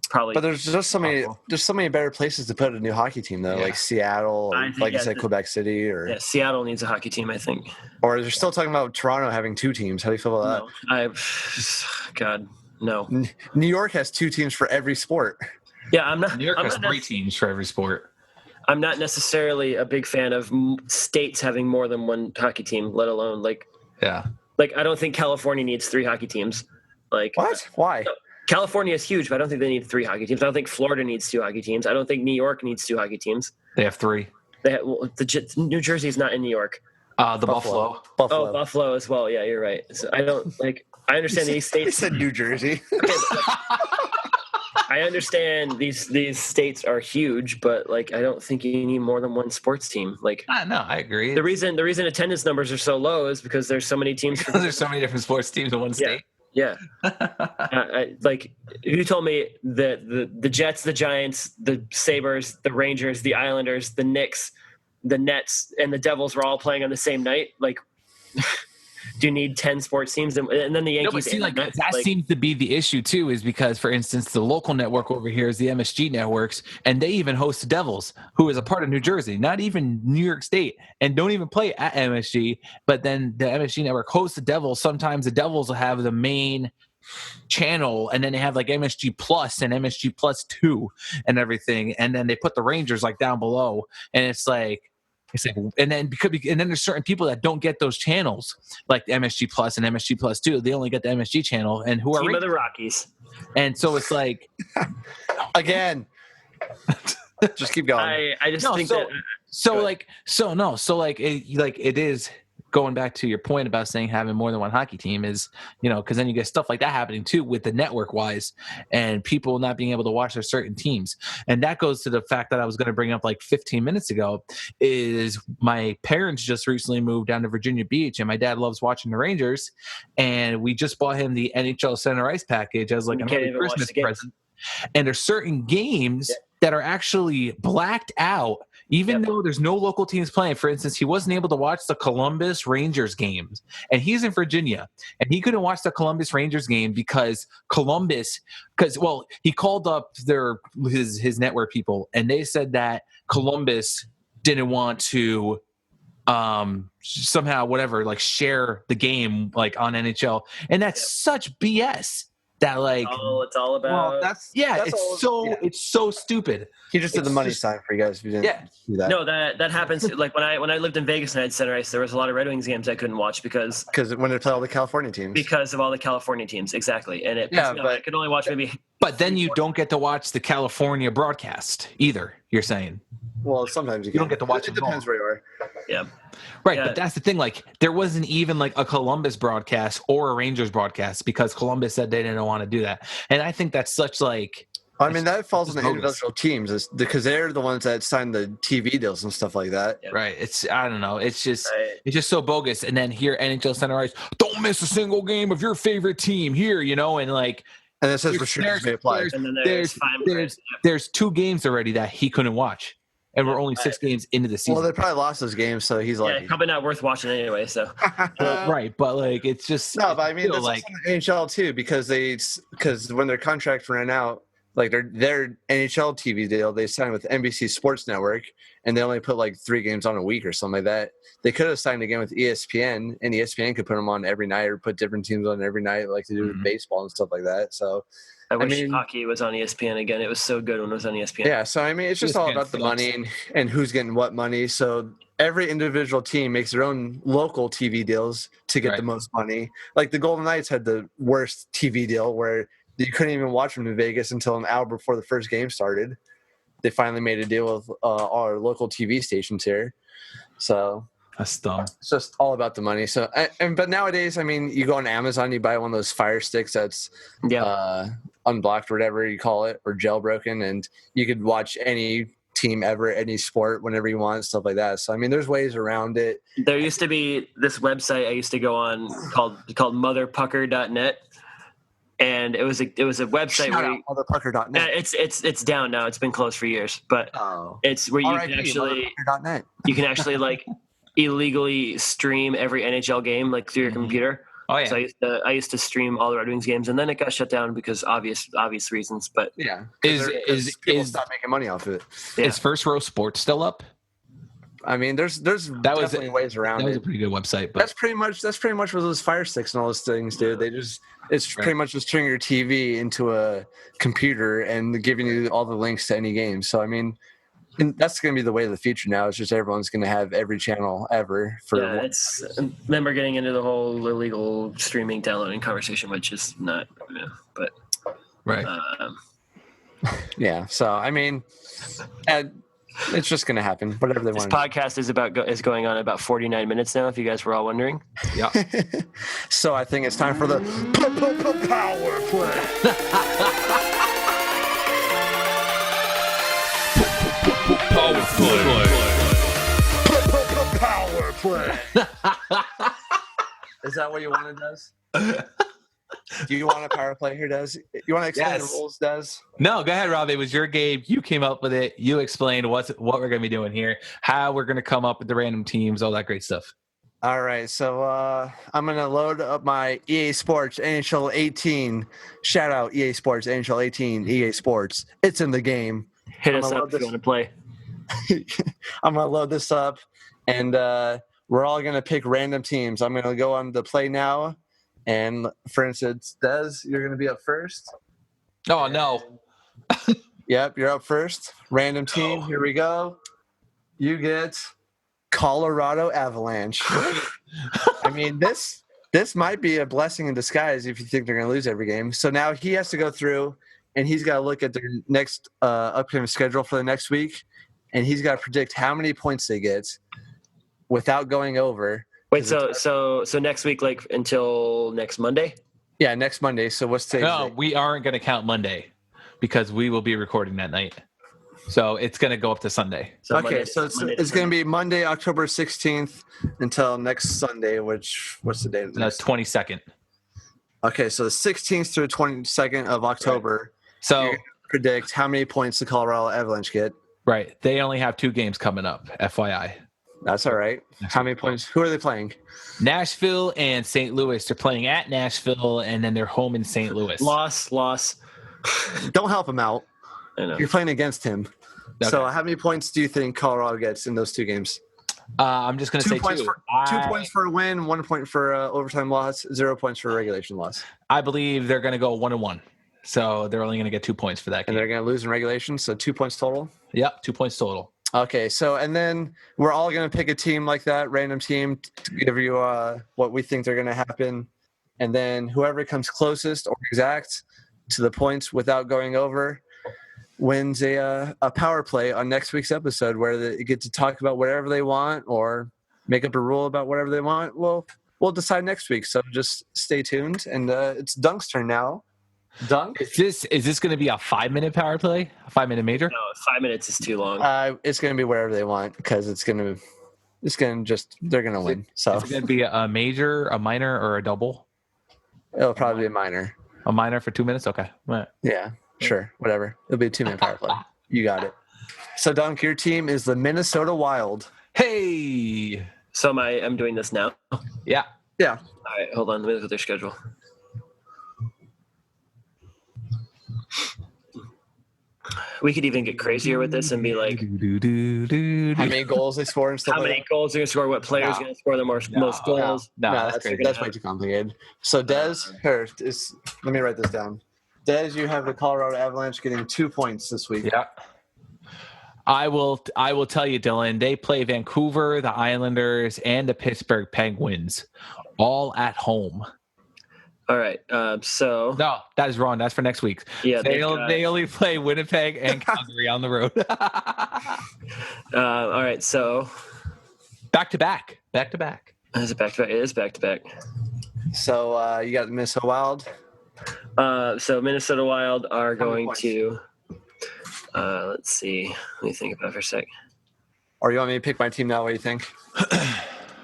probably. But there's just so many better places to put a new hockey team though, like Seattle, or, like you said, Quebec City, or Seattle needs a hockey team, I think. Or they're still talking about Toronto having two teams. How do you feel about God, no. that? New York has two teams for every sport. Yeah, I'm not. New York has 3 teams for every sport. I'm not necessarily a big fan of states having more than one hockey team, let alone like I don't think California needs 3 hockey teams. Like what? Why? California is huge, but I don't think they need 3 hockey teams. I don't think Florida needs 2 hockey teams. I don't think New York needs 2 hockey teams. They have 3. New Jersey is not in New York. The Buffalo. Oh, Buffalo as well. Yeah, you're right. So I don't like. I understand these states. He said New Jersey. I understand these states are huge, but like I don't think you need more than one sports team. Like no, I agree. The reason attendance numbers are so low is because there's so many teams. There's so many different sports teams in one state. Yeah. Like you told me that the Jets, the Giants, the Sabres, the Rangers, the Islanders, the Knicks, the Nets, and the Devils were all playing on the same night. Like, do you need 10 sports teams? And then the Yankees. No, but see, that seems to be the issue too, is because, for instance, the local network over here is the MSG networks, and they even host the Devils, who is a part of New Jersey, not even New York State, and don't even play at MSG. But then the MSG network hosts the Devils. Sometimes the Devils will have the main channel, and then they have like MSG Plus and MSG Plus 2 and everything, and then they put the Rangers like down below, and it's like, and then there's certain people that don't get those channels, like the MSG Plus and MSG Plus 2. They only get the MSG channel, and who are Team of the Rockies. And so it's like, again, just keep going. I just think that. It is going back to your point about saying having more than one hockey team is, because then you get stuff like that happening too with the network wise and people not being able to watch their certain teams. And that goes to the fact that I was going to bring up like 15 minutes ago is my parents just recently moved down to Virginia Beach, and my dad loves watching the Rangers, and we just bought him the NHL Center Ice package as like an early Christmas present. And there's certain games that are actually blacked out, even though there's no local teams playing. For instance, he wasn't able to watch the Columbus Rangers games, and he's in Virginia, and he couldn't watch the Columbus Rangers game because he called up his network people, and they said that Columbus didn't want to somehow share the game like on NHL, and that's such BS. That it's all about. Well, it's so stupid. He just did the money sign for you guys if you didn't do that. No, that happens. Like when I lived in Vegas and I had center ice, there was a lot of Red Wings games I couldn't watch because when they play all the California teams. Because of all the California teams, exactly. And I could only watch maybe. But then you don't get to watch the California broadcast either. You're saying. Well, sometimes you don't get to watch It them all. depends where you are. Yeah. Right, Yeah. but that's the thing. Like, there wasn't even like a Columbus broadcast or a Rangers broadcast because Columbus said they didn't want to do that. And I think that's such like. I mean, that falls on the bogus. individual teams because they're the ones that sign the TV deals and stuff like that. Yeah. Right. It's I don't know. It's just Right. it's just so bogus. And then here NHL Center Ice, don't miss a single game of your favorite team here, and like And it says There's- restrictions may apply. And then there's fine print. there's 2 games already that he couldn't watch. And we're only 6 games into the season. Well, they probably lost those games, so he's Yeah, like, probably not worth watching anyway. So right, but like it's just no, but I mean, still, that's like NHL too, because when their contract ran out, like their NHL TV deal, they signed with NBC Sports Network, and they only put like 3 games on a week or something like that. They could have signed again with ESPN, and ESPN could put them on every night or put different teams on every night, like to do with baseball and stuff like that. So I wish mean- hockey was on ESPN again. It was so good when it was on ESPN. yeah, so I mean, it's just all ESPN about the sucks. money and who's getting what money. So every individual team makes their own local TV deals to get Right. the most money. Like the Golden Knights had the worst TV deal where you couldn't even watch them in Vegas until an hour before the first game started. They finally made a deal with our local TV stations here. So that's dumb. it's just all about the money. So, but nowadays, I mean, you go on Amazon, you buy one of those Fire Sticks that's unblocked or whatever you call it, or jailbroken, and you could watch any team ever, any sport, whenever you want, stuff like that. So, I mean, there's ways around it. There used to be this website I used to go on called motherpucker.net. And it was a website Shout where out motherpucker.net. it's down now. It's been closed for years, but Oh, it's where you R.I.P. can actually motherpucker.net. like illegally stream every NHL game like through your computer. Oh yeah. So I used to stream all the Red Wings games, and then it got shut down because obvious reasons. But Yeah, Is people stop making money off of it. yeah. Is First Row Sports still up? I mean, there's definitely ways around That was it. a pretty good website, but That's pretty much what those Fire Sticks and all those things do. It's pretty much just turning your TV into a computer and giving you all the links to any game. So I mean, and that's going to be the way of the future now. It's just everyone's going to have every channel ever for. Yeah, then we're getting into the whole illegal streaming downloading conversation, which is not, but right. Yeah. So I mean, it's just going to happen. Whatever they this want. podcast is going on about 49 minutes now. If you guys were all wondering, Yeah. So I think it's time for the power play. Power play. Is that what you wanted, Des? Do you want a power play here, Des? You want to explain the Yes. rules, Des? No, go ahead, Rob. It was your game. You came up with it. You explained what we're going to be doing here, how we're going to come up with the random teams, all that great stuff. All right, so I'm going to load up my EA Sports NHL 18. Shout out EA Sports NHL 18, EA Sports. It's in the game. hit I'm us gonna up load if you want to play. I'm going to load this up, and we're all going to pick random teams. I'm going to go on the play now, and for instance, Des, you're going to be up first. Oh, no. Yep, you're up first. Random team. Here we go. You get Colorado Avalanche. I mean, this might be a blessing in disguise if you think they're going to lose every game. So now he has to go through, and he's got to look at their next upcoming schedule for the next week, and he's got to predict how many points they get without going over. Wait, so next week, like until next Monday? Yeah, next Monday. So what's today's No, date? we aren't going to count Monday because we will be recording that night. So it's going to go up to Sunday. So Okay, Monday- so Monday to it's going to Sunday. be Monday, October 16th until next Sunday, what's the date? of The this? 22nd. Okay, so the 16th through 22nd of October. So, You're gonna predict how many points the Colorado Avalanche get. right. They only have 2 games coming up, FYI. That's all right. How many points? Who are they playing? Nashville and St. Louis. They're playing at Nashville, and then they're home in St. Louis. Loss. Don't help him out. I know. You're playing against him. Okay. So how many points do you think Colorado gets in those 2 games? I'm just going to say 2. 2 points for a win, 1 point for overtime loss, 0 points for a regulation loss. I believe they're going to go 1-1. So they're only going to get 2 points for that And game. they're going to lose in regulation, so 2 points total. Yep, 2 points total. Okay, so and then we're all going to pick a team like that, random team, to give you what we think they're going to happen. And then whoever comes closest or exact to the points without going over wins a power play on next week's episode where they get to talk about whatever they want or make up a rule about whatever they want. Well, we'll decide next week. So just stay tuned. And it's Dunk's turn now. Dunk? Is this going to be a 5-minute power play? A 5-minute major? No, 5 minutes is too long. It's going to be wherever they want because they're going to win. So Is it going to be a major, a minor, or a double? it'll probably be a minor. A minor for 2 minutes? Okay. All right. Yeah, sure. Whatever. It'll be a 2-minute power play. You got it. So Dunk, your team is the Minnesota Wild. Hey. So I'm doing this now. Yeah. Yeah. All right, hold on. Let me look at their schedule. We could even get crazier with this and be like, How many goals they score and stuff how like many goals they're going to score, what player's No. going to score the most goals. No, that? that's crazy. That's way too complicated. So Dez, let me write this down. Dez, you have the Colorado Avalanche getting 2 points this week. Yeah. I will tell you, Dylan, they play Vancouver, the Islanders, and the Pittsburgh Penguins all at home. All right. So No, that is wrong. That's for next week. yeah, They only play Winnipeg and Calgary on the road. all right. So Back to back. is it back to back? It is back to back. So you got the Minnesota Wild. So Minnesota Wild are How many going points? to. Let's see. Let me think about it for a sec. Or you want me to pick my team now? What do you think?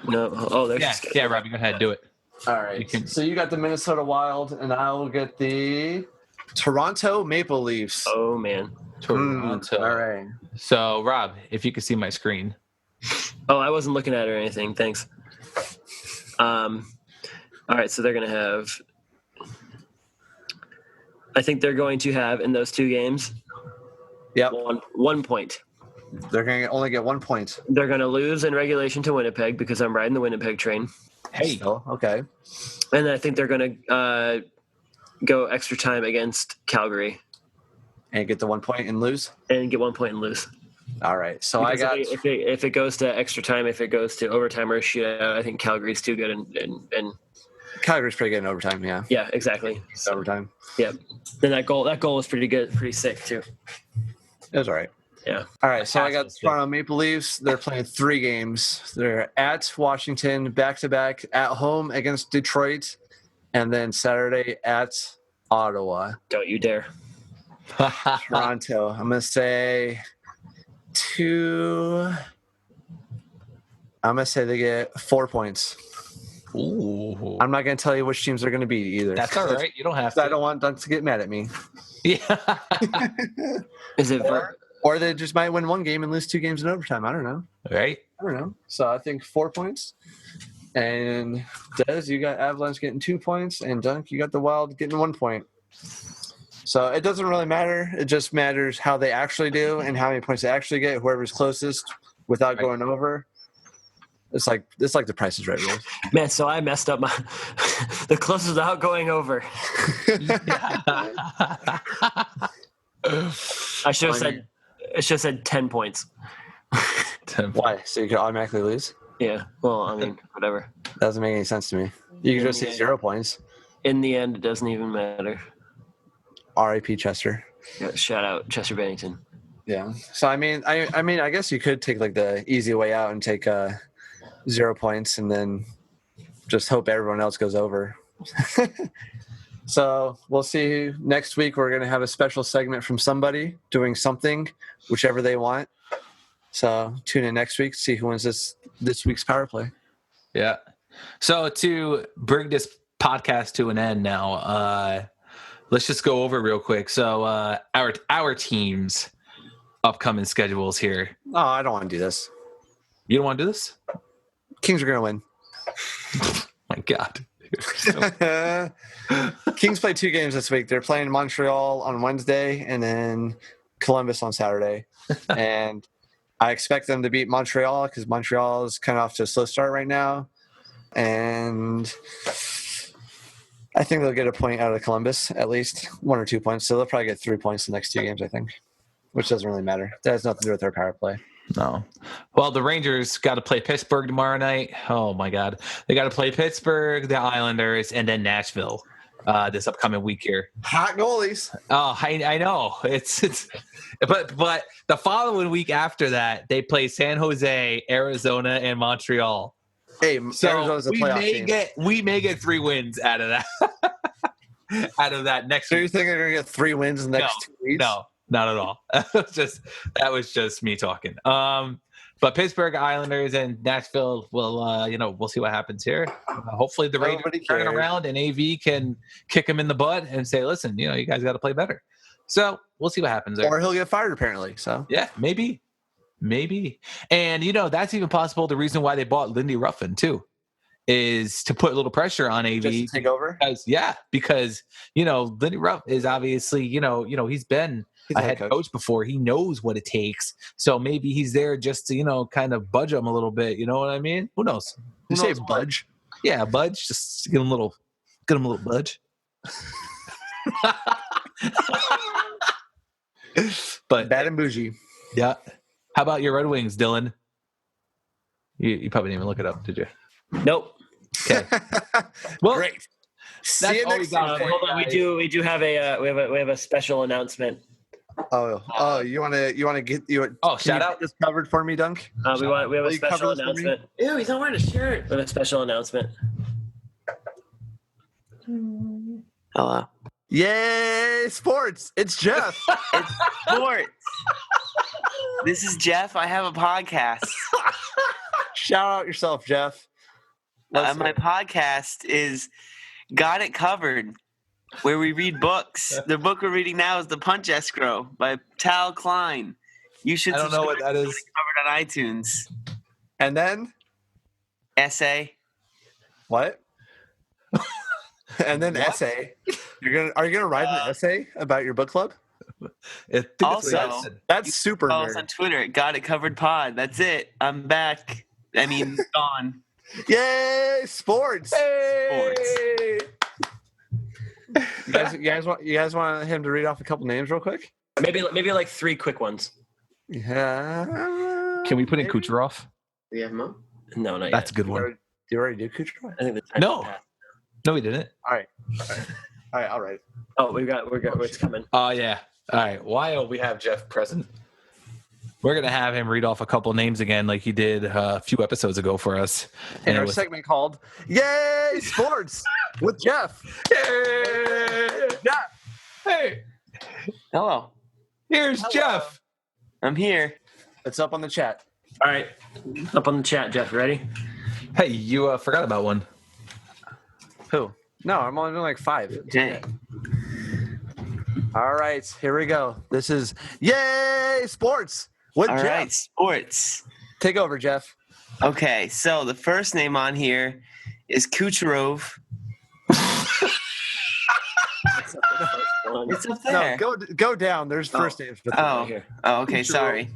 No. Oh, there's Yeah, Robbie, go ahead, do it. All right. You can- So you got the Minnesota Wild, and I will get the Toronto Maple Leafs. Oh man. Toronto. All right. So, Rob, if you could see my screen. Oh, I wasn't looking at it or anything. Thanks. All right. So they're going to have. I think they're going to have in those two games. Yep. 1 point. They're going to only get 1 point. They're going to lose in regulation to Winnipeg because I'm riding the Winnipeg train. Hey. Still, okay. And I think they're going to go extra time against Calgary And get the 1 point and lose. and get 1 point and lose. All right. So Because I got. if it goes to extra time, if it goes to overtime or a shootout, I think Calgary's too good. And Calgary's pretty good in overtime. Yeah. yeah, exactly. So, Overtime. yeah. Then that goal was pretty good, pretty sick too. It was all right. Yeah. All right, so I got That's Toronto Maple Leafs. They're playing 3 games. They're at Washington, back-to-back, at home against Detroit, and then Saturday at Ottawa. Don't you dare. Toronto, I'm going to say 2. I'm going to say they get 4 points. Ooh. I'm not going to tell you which teams they're going to beat either. That's all right. You don't have I to. don't want them to get mad at me. Yeah. Is it Or they just might win 1 game and lose 2 games in overtime. I don't know. Right? I don't know. So I think 4 points. And Des, you got Avalanche getting 2 points, and Dunk, you got the Wild getting 1 point. So it doesn't really matter. It just matters how they actually do and how many points they actually get. Whoever's closest without Right. going over. It's like the Price is Right rules. man? So I messed up my the closest without going over. I should have said 10 points. Why? So you could automatically lose? Yeah. Well, I mean, whatever. Doesn't make any sense to me. You could just say 0 points. In the end, it doesn't even matter. R.I.P. Chester. Yeah, shout out Chester Bennington. Yeah. So I mean, I guess you could take like the easy way out and take 0 points and then just hope everyone else goes over. So we'll see. Next week we're going to have a special segment from somebody doing something, whichever they want. So tune in next week, see who wins this week's power play. Yeah. So to bring this podcast to an end now, let's just go over real quick. So our team's upcoming schedules here. Oh, I don't want to do this. You don't want to do this? Kings are going to win. My God. Kings play 2 games this week. They're playing Montreal on Wednesday and then Columbus on Saturday. And I expect them to beat Montreal because Montreal is kind of off to a slow start right now. And I think they'll get a point out of Columbus, at least 1 or 2 points. So they'll probably get 3 points the next 2 games, I think, which doesn't really matter. That has nothing to do with their power play. No. Well, the Rangers got to play Pittsburgh tomorrow night. Oh, my God. They got to play Pittsburgh, the Islanders, and then Nashville. this upcoming week here. Hot goalies. Oh, I know it's, but the following week after that, they play San Jose, Arizona, and Montreal. Hey, So Arizona's a playoff team. we may get 3 wins out of that. Out of that next So week. you think they're gonna get 3 wins in the next 2 weeks? No, not at all. That was just me talking. But Pittsburgh Islanders and Nashville will, we'll see what happens here. Hopefully the Raiders turn around and AV can kick him in the butt and say, listen, you guys got to play better. So we'll see what happens there. Or he'll get fired apparently. So yeah, maybe. And that's even possible. The reason why they bought Lindy Ruffin too is to put a little pressure on AV just to take over. Because Lindy Ruff is obviously he's been a head coach before. He knows what it takes. So maybe he's there just to kind of budge him a little bit. You know what I mean? Who knows? You say budge? Yeah, budge. Just get him a little budge. But bad and bougie. Yeah. How about your Red Wings, Dylan? You probably didn't even look it up, did you? Nope. Okay. Well, great. That's all we got. Hold on, we do have a special announcement. You want to get you? Shout out this covered for me, Dunk. We have a special announcement. Ew, he's not wearing a shirt. We have a special announcement. Hello. Yay, sports! It's Jeff. It's sports. This is Jeff. I have a podcast. Shout out yourself, Jeff. My podcast is Got It Covered, where we read books. The book we're reading now is The Punch Escrow by Tal Klein. You should. I don't know what that is. Covered on iTunes. And then essay. What? And then essay. Are you gonna write an essay about your book club? Also, that's super. Follow us on Twitter at Got It Covered Pod. That's it. I'm back. I mean, gone. Yay, sports! Hey! Sports. You guys want him to read off a couple names real quick? Maybe like 3 quick ones. Yeah. Can we put in Kucherov? Do we have him on? No, not yet. That's a good one. Do you already do Kucherov? I think No, we didn't. All right. All right. Oh, we're it's coming. Oh yeah. All right. While we have Jeff present, we're gonna have him read off a couple names again, like he did a few episodes ago for us. In our segment called "Yay Sports" with Jeff. Yay! Jeff. Hey. Hello. Here's Jeff. I'm here. It's up on the chat. All right. Up on the chat, Jeff. Ready? Hey, you forgot about one. Who? No, I'm only doing like 5. Okay. All right, here we go. This is Yay Sports with All Jeff. right, sports. Take over, Jeff. Okay, so the first name on here is Kucherov. It's up there. No, go down. There's first names. Oh, okay, sorry.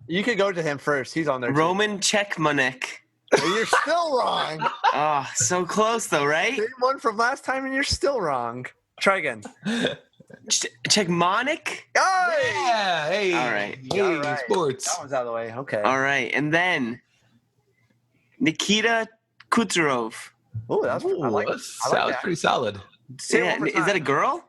You could go to him first. He's on there. Roman Czechmanek. You're still wrong. Oh, so close though, right? Same one from last time, and you're still wrong. Try again. Czechmanek? Oh, Yeah. Hey. All right. Hey, All right. sports. That one's out of the way. Okay. All right, and then Nikita Kucherov. Oh, that's That's pretty solid. Say it Yeah, one more is that a time. girl?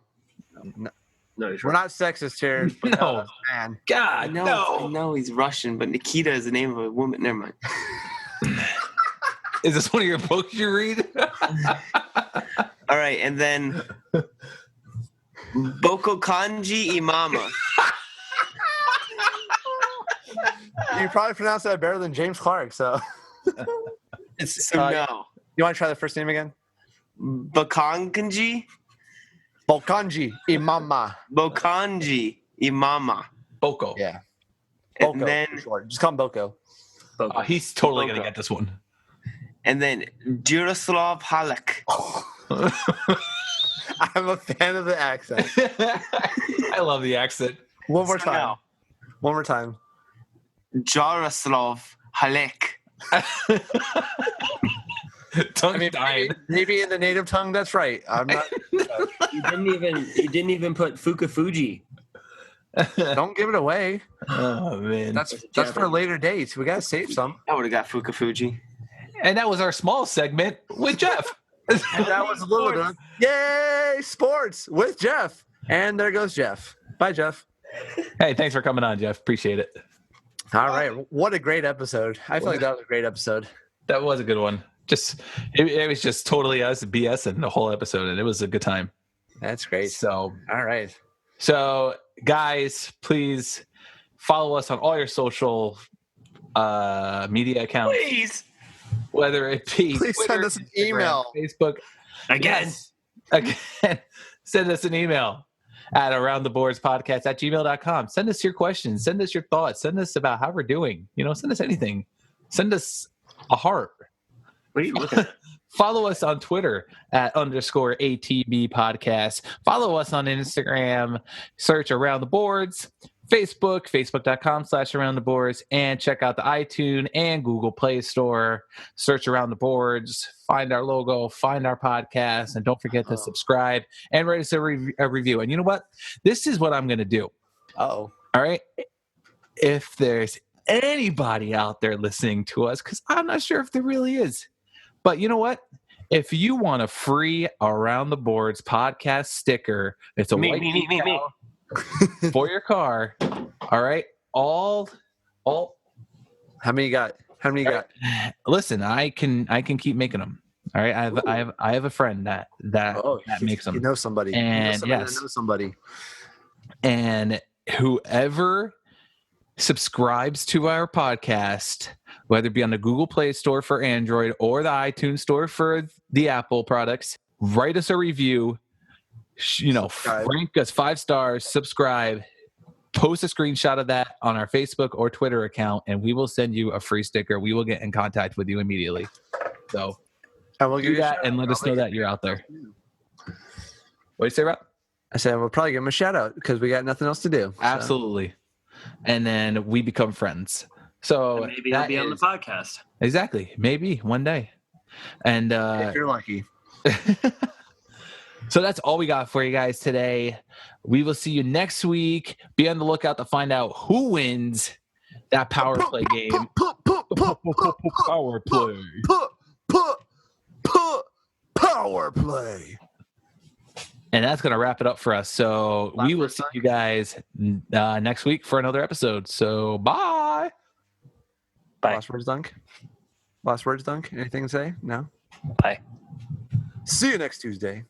No, We're not sexist here. but No. man. God, I know he's Russian, but Nikita is the name of a woman. Never mind. Is this one of your books you read? All right, and then Boko Kanji Imama. You probably pronounced that better than James Clark. So, No. You want to try the first name again? Bokanji? Bolkanji Imama. Bokanji Imama. Boko. Yeah. And Boko, then for short. Just call him Boko. He's totally Boko. going to get this one. And then Jaroslav Halak. I'm a fan of the accent. I love the accent. One more time. No. One more time. Jaroslav Halek. Tongue dying. Maybe in the native tongue, that's right. I'm not. You didn't even put Fukafuji. Don't give it away. Oh man. That's for later dates. We gotta save some. I would have got Fukafuji. And that was our small segment with Jeff. That was a little bit. Yay, sports with Jeff. And there goes Jeff. Bye, Jeff. Hey, thanks for coming on, Jeff. Appreciate it. All right. What a great episode. I feel like that was a great episode. That was a good one. It was just totally us BS and the whole episode, and it was a good time. That's great. So, all right. So, guys, please follow us on all your social media accounts. Please. Whether it be Please Twitter, send us an Instagram, email. Facebook. Again. Yes. Again. Send us an email at aroundtheboardspodcast@gmail.com. Send us your questions. Send us your thoughts. Send us about how we're doing. Send us anything. Send us a heart. What are you looking at? Follow us on Twitter at _ATB podcast. Follow us on Instagram. Search Around the Boards. Facebook, facebook.com/aroundtheboards, and check out the iTunes and Google Play Store. Search Around the Boards, find our logo, find our podcast, and don't forget to subscribe and write us a review. And you know what? This is what I'm going to do. Oh. All right? If there's anybody out there listening to us, because I'm not sure if there really is, but you know what? If you want a free Around the Boards podcast sticker, it's a white decal for your car. All right. All. How many you got? Listen, I can keep making them. All right. I have a friend that makes them. You know somebody. And knows somebody. And whoever subscribes to our podcast, whether it be on the Google Play Store for Android or the iTunes Store for the Apple products, write us a review. Rank us 5 stars, subscribe, post a screenshot of that on our Facebook or Twitter account, and we will send you a free sticker. We will get in contact with you immediately. So do that and let us know that you're out there. What do you say, Rob? I said we'll probably give him a shout out because we got nothing else to do. So. Absolutely. And then we become friends. So and maybe he'll be on the podcast. Exactly. Maybe one day. And if you're lucky. So that's all we got for you guys today. We will see you next week. Be on the lookout to find out who wins that power play game. Power play. Power play. And that's going to wrap it up for us. So we will see you guys next week for another episode. So bye. Bye. Last words, Dunk? Anything to say? No? Bye. See you next Tuesday.